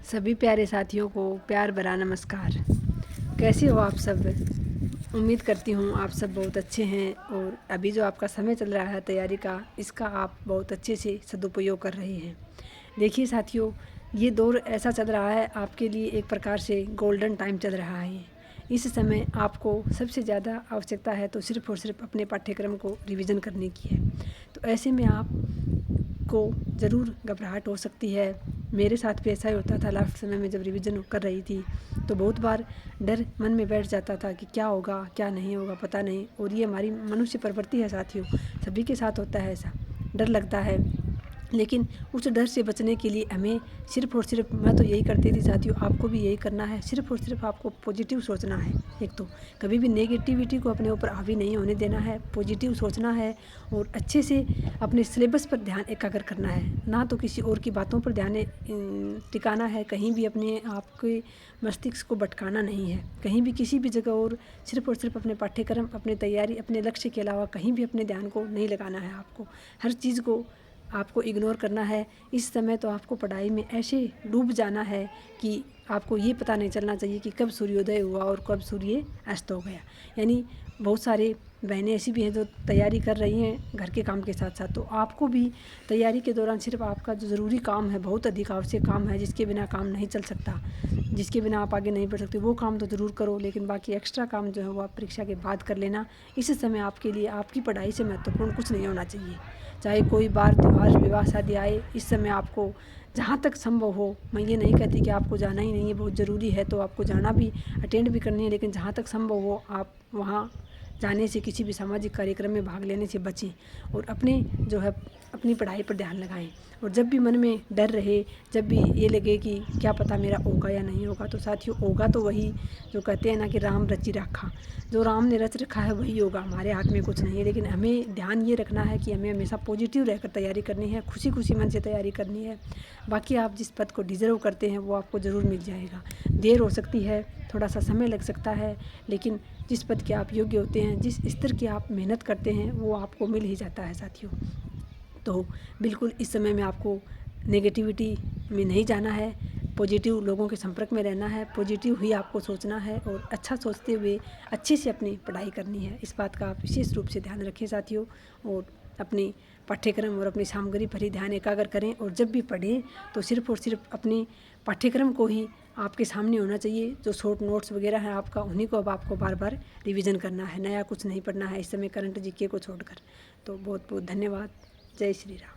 सभी प्यारे साथियों को प्यार भरा नमस्कार। कैसे हो आप सब? उम्मीद करती हूँ आप सब बहुत अच्छे हैं और अभी जो आपका समय चल रहा है तैयारी का, इसका आप बहुत अच्छे से सदुपयोग कर रहे हैं। देखिए साथियों, ये दौर ऐसा चल रहा है, आपके लिए एक प्रकार से गोल्डन टाइम चल रहा है। इस समय आपको सबसे ज़्यादा आवश्यकता है तो सिर्फ़ और सिर्फ अपने पाठ्यक्रम को रिवीजन करने की है। तो ऐसे में आप को ज़रूर घबराहट हो सकती है। मेरे साथ भी ऐसा ही होता था। लास्ट समय में जब रिवीजन कर रही थी तो बहुत बार डर मन में बैठ जाता था कि क्या होगा क्या नहीं होगा पता नहीं। और ये हमारी मनुष्य प्रवृत्ति है साथियों, सभी के साथ होता है ऐसा, डर लगता है। लेकिन उस डर से बचने के लिए हमें सिर्फ़ और सिर्फ, मैं तो यही करती थी साथियों, आपको भी यही करना है। सिर्फ़ और सिर्फ आपको पॉजिटिव सोचना है। एक तो कभी भी नेगेटिविटी को अपने ऊपर हावी नहीं होने देना है, पॉजिटिव सोचना है और अच्छे से अपने सिलेबस पर ध्यान एकाग्र करना है, ना तो किसी और की बातों पर ध्यान टिकाना है। कहीं भी अपने आप के मस्तिष्क को भटकाना नहीं है, कहीं भी किसी भी जगह। और सिर्फ अपने पाठ्यक्रम, अपने तैयारी, अपने लक्ष्य के अलावा कहीं भी अपने ध्यान को नहीं लगाना है। आपको हर चीज़ को आपको इग्नोर करना है। इस समय तो आपको पढ़ाई में ऐसे डूब जाना है कि आपको ये पता नहीं चलना चाहिए कि कब सूर्योदय हुआ और कब सूर्य अस्त हो गया। यानी बहुत सारे बहनें ऐसी भी हैं जो तैयारी कर रही हैं घर के काम के साथ साथ। तो आपको भी तैयारी के दौरान सिर्फ आपका जो ज़रूरी काम है, बहुत अधिक आवश्यक काम है जिसके बिना काम नहीं चल सकता, जिसके बिना आप आगे नहीं बढ़ सकते, वो काम तो ज़रूर करो। लेकिन बाकी एक्स्ट्रा काम जो है वो आप परीक्षा के बाद कर लेना। इस समय आपके लिए आपकी पढ़ाई से महत्वपूर्ण कुछ नहीं होना चाहिए। चाहे कोई बार त्योहार विवाह शादी आए, इस समय आपको जहाँ तक संभव हो, मैं ये नहीं कहती कि आपको जाना ही नहीं है, बहुत ज़रूरी है तो आपको जाना भी, अटेंड भी करनी है। लेकिन जहाँ तक संभव हो आप वहाँ जाने से, किसी भी सामाजिक कार्यक्रम में भाग लेने से बचें और अपने जो है अपनी पढ़ाई पर ध्यान लगाएं। और जब भी मन में डर रहे, जब भी ये लगे कि क्या पता मेरा होगा या नहीं होगा, तो साथियों होगा तो वही जो कहते हैं ना कि राम रचि राखा, जो राम ने रच रखा है वही होगा, हमारे हाथ में कुछ नहीं है। लेकिन हमें ध्यान ये रखना है कि हमें हमेशा पॉजिटिव रहकर तैयारी करनी है, खुशी खुशी मन से तैयारी करनी है। बाकी आप जिस पद को डिज़र्व करते हैं वो आपको ज़रूर मिल जाएगा। देर हो सकती है, थोड़ा सा समय लग सकता है, लेकिन जिस पद के आप योग्य होते हैं, जिस स्तर की आप मेहनत करते हैं, वो आपको मिल ही जाता है साथियों। तो बिल्कुल इस समय में आपको नेगेटिविटी में नहीं जाना है, पॉजिटिव लोगों के संपर्क में रहना है, पॉजिटिव ही आपको सोचना है और अच्छा सोचते हुए अच्छे से अपनी पढ़ाई करनी है। इस बात का आप विशेष रूप से ध्यान रखें साथियों। और अपनी पाठ्यक्रम और अपनी सामग्री पर ही ध्यान एकाग्र करें। और जब भी पढ़ें तो सिर्फ़ और सिर्फ अपने पाठ्यक्रम को ही आपके सामने होना चाहिए। जो शॉर्ट नोट्स वगैरह हैं आपका, उन्हीं को अब आपको बार बार रिवीजन करना है, नया कुछ नहीं पढ़ना है इस समय करंट जीके को छोड़कर। तो बहुत बहुत धन्यवाद। जय श्री राम।